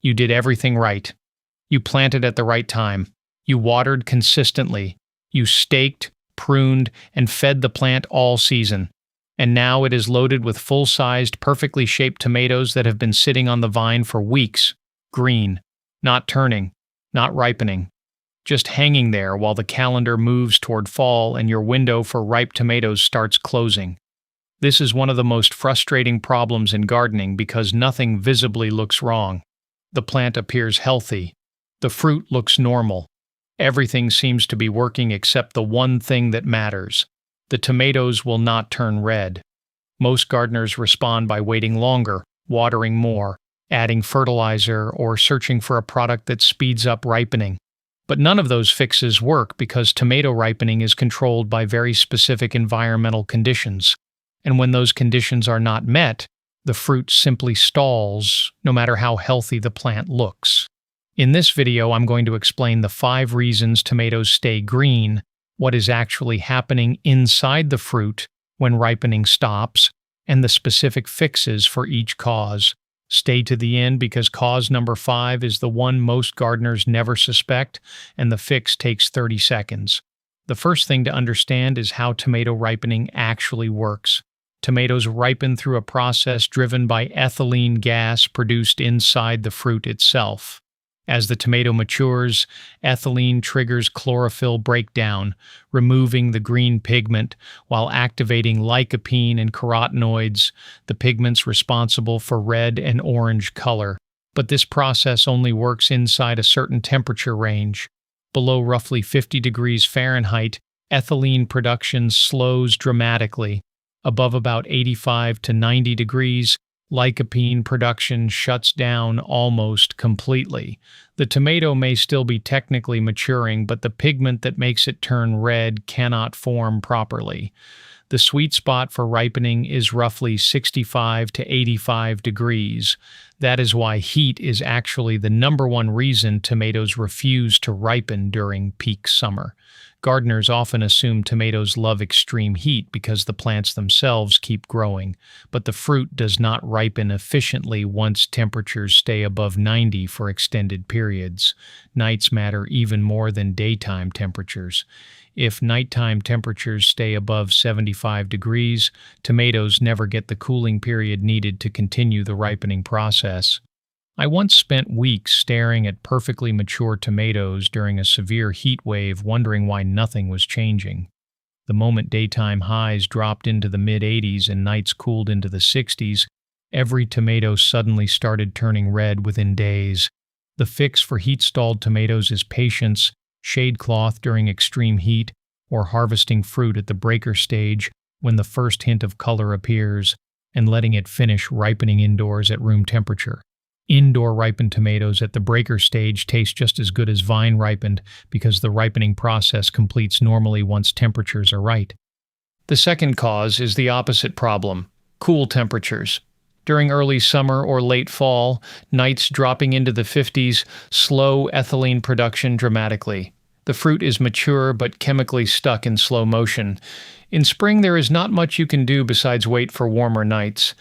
You did everything right. You planted at the right time. You watered consistently. You staked, pruned, and fed the plant all season. And now it is loaded with full-sized, perfectly shaped tomatoes that have been sitting on the vine for weeks, green, not turning, not ripening, just hanging there while the calendar moves toward fall and your window for ripe tomatoes starts closing. This is one of the most frustrating problems in gardening because nothing visibly looks wrong. The plant appears healthy. The fruit looks normal. Everything seems to be working except the one thing that matters. The tomatoes will not turn red. Most gardeners respond by waiting longer, watering more, adding fertilizer, or searching for a product that speeds up ripening. But none of those fixes work because tomato ripening is controlled by very specific environmental conditions. And when those conditions are not met, the fruit simply stalls, no matter how healthy the plant looks. In this video, I'm going to explain the 5 reasons tomatoes stay green, what is actually happening inside the fruit when ripening stops, and the specific fixes for each cause. Stay to the end because cause number 5 is the one most gardeners never suspect, and the fix takes 30 seconds. The first thing to understand is how tomato ripening actually works. Tomatoes ripen through a process driven by ethylene gas produced inside the fruit itself. As the tomato matures, ethylene triggers chlorophyll breakdown, removing the green pigment while activating lycopene and carotenoids, the pigments responsible for red and orange color. But this process only works inside a certain temperature range. Below roughly 50 degrees Fahrenheit, ethylene production slows dramatically. Above about 85 to 90 degrees, lycopene production shuts down almost completely. The tomato may still be technically maturing, but the pigment that makes it turn red cannot form properly. The sweet spot for ripening is roughly 65 to 85 degrees. That is why heat is actually the #1 reason tomatoes refuse to ripen during peak summer. Gardeners often assume tomatoes love extreme heat because the plants themselves keep growing, but the fruit does not ripen efficiently once temperatures stay above 90 for extended periods. Nights matter even more than daytime temperatures. If nighttime temperatures stay above 75 degrees, tomatoes never get the cooling period needed to continue the ripening process. I once spent weeks staring at perfectly mature tomatoes during a severe heat wave, wondering why nothing was changing. The moment daytime highs dropped into the mid-80s and nights cooled into the 60s, every tomato suddenly started turning red within days. The fix for heat-stalled tomatoes is patience, shade cloth during extreme heat, or harvesting fruit at the breaker stage when the first hint of color appears, and letting it finish ripening indoors at room temperature. Indoor ripened tomatoes at the breaker stage taste just as good as vine ripened because the ripening process completes normally once temperatures are right. The second cause is the opposite problem: cool temperatures. During early summer or late fall, nights dropping into the 50s slow ethylene production dramatically. The fruit is mature but chemically stuck in slow motion. In spring, there is not much you can do besides wait for warmer nights.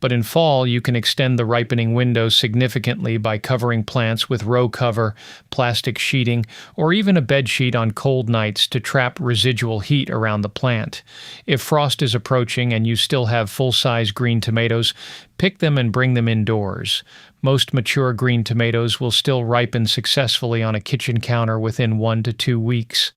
But in fall, you can extend the ripening window significantly by covering plants with row cover, plastic sheeting, or even a bed sheet on cold nights to trap residual heat around the plant. If frost is approaching and you still have full-size green tomatoes, pick them and bring them indoors. Most mature green tomatoes will still ripen successfully on a kitchen counter within 1 to 2 weeks.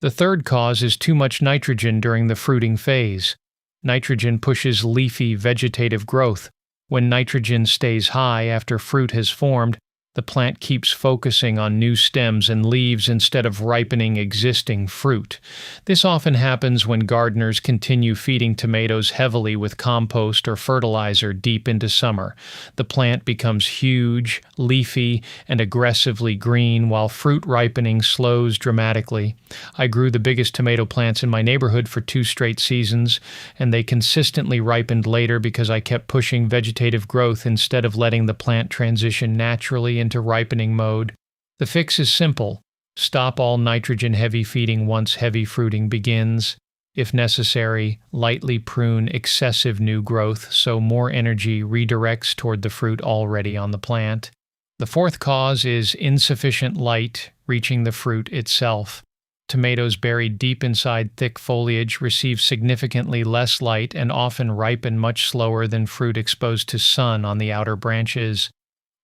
The third cause is too much nitrogen during the fruiting phase. Nitrogen pushes leafy vegetative growth. When nitrogen stays high after fruit has formed, the plant keeps focusing on new stems and leaves instead of ripening existing fruit. This often happens when gardeners continue feeding tomatoes heavily with compost or fertilizer deep into summer. The plant becomes huge, leafy, and aggressively green while fruit ripening slows dramatically. I grew the biggest tomato plants in my neighborhood for 2 straight seasons, and they consistently ripened later because I kept pushing vegetative growth instead of letting the plant transition naturally into ripening mode. The fix is simple. Stop all nitrogen-heavy feeding once heavy fruiting begins. If necessary, lightly prune excessive new growth so more energy redirects toward the fruit already on the plant. The fourth cause is insufficient light reaching the fruit itself. Tomatoes buried deep inside thick foliage receive significantly less light and often ripen much slower than fruit exposed to sun on the outer branches.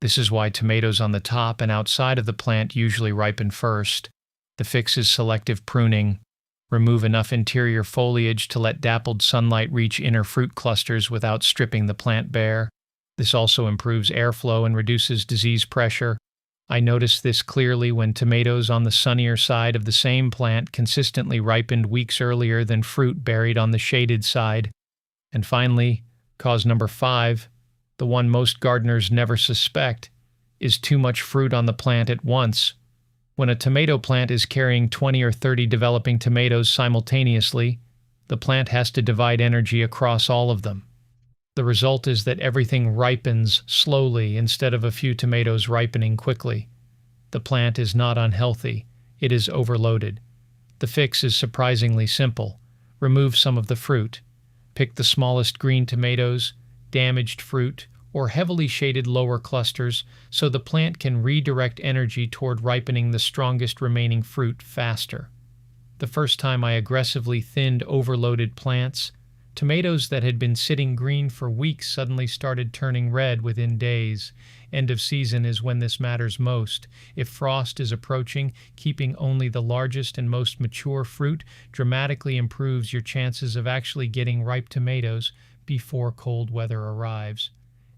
This is why tomatoes on the top and outside of the plant usually ripen first. The fix is selective pruning. Remove enough interior foliage to let dappled sunlight reach inner fruit clusters without stripping the plant bare. This also improves airflow and reduces disease pressure. I noticed this clearly when tomatoes on the sunnier side of the same plant consistently ripened weeks earlier than fruit buried on the shaded side. And finally, cause number 5, the one most gardeners never suspect, is too much fruit on the plant at once. When a tomato plant is carrying 20 or 30 developing tomatoes simultaneously, the plant has to divide energy across all of them. The result is that everything ripens slowly instead of a few tomatoes ripening quickly. The plant is not unhealthy, it is overloaded. The fix is surprisingly simple. Remove some of the fruit. Pick the smallest green tomatoes, damaged fruit, or heavily shaded lower clusters so the plant can redirect energy toward ripening the strongest remaining fruit faster. The first time I aggressively thinned overloaded plants, tomatoes that had been sitting green for weeks suddenly started turning red within days. End of season is when this matters most. If frost is approaching, keeping only the largest and most mature fruit dramatically improves your chances of actually getting ripe tomatoes before cold weather arrives.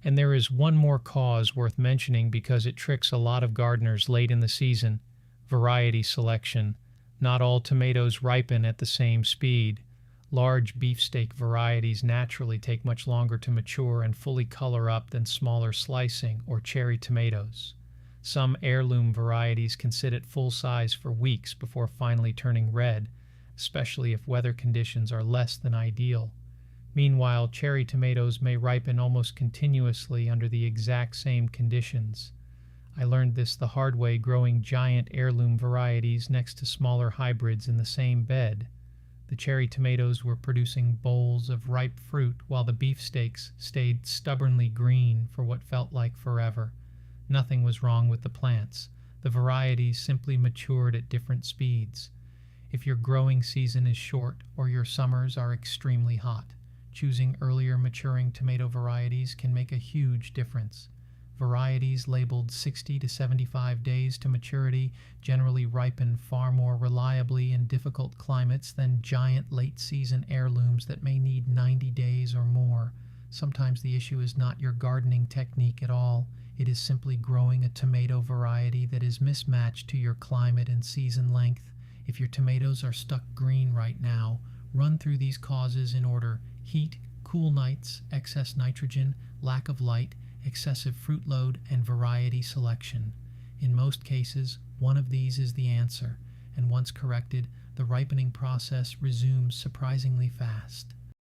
And there is one more cause worth mentioning because it tricks a lot of gardeners late in the season: variety selection. Not all tomatoes ripen at the same speed. Large beefsteak varieties naturally take much longer to mature and fully color up than smaller slicing or cherry tomatoes. Some heirloom varieties can sit at full size for weeks before finally turning red, especially if weather conditions are less than ideal. Meanwhile, cherry tomatoes may ripen almost continuously under the exact same conditions. I learned this the hard way growing giant heirloom varieties next to smaller hybrids in the same bed. The cherry tomatoes were producing bowls of ripe fruit while the beefsteaks stayed stubbornly green for what felt like forever. Nothing was wrong with the plants. The varieties simply matured at different speeds. If your growing season is short or your summers are extremely hot, choosing earlier maturing tomato varieties can make a huge difference. Varieties labeled 60 to 75 days to maturity generally ripen far more reliably in difficult climates than giant late-season heirlooms that may need 90 days or more. Sometimes the issue is not your gardening technique at all. It is simply growing a tomato variety that is mismatched to your climate and season length. If your tomatoes are stuck green right now, run through these causes in order: heat, cool nights, excess nitrogen, lack of light, excessive fruit load, and variety selection. In most cases, one of these is the answer, and once corrected, the ripening process resumes surprisingly fast.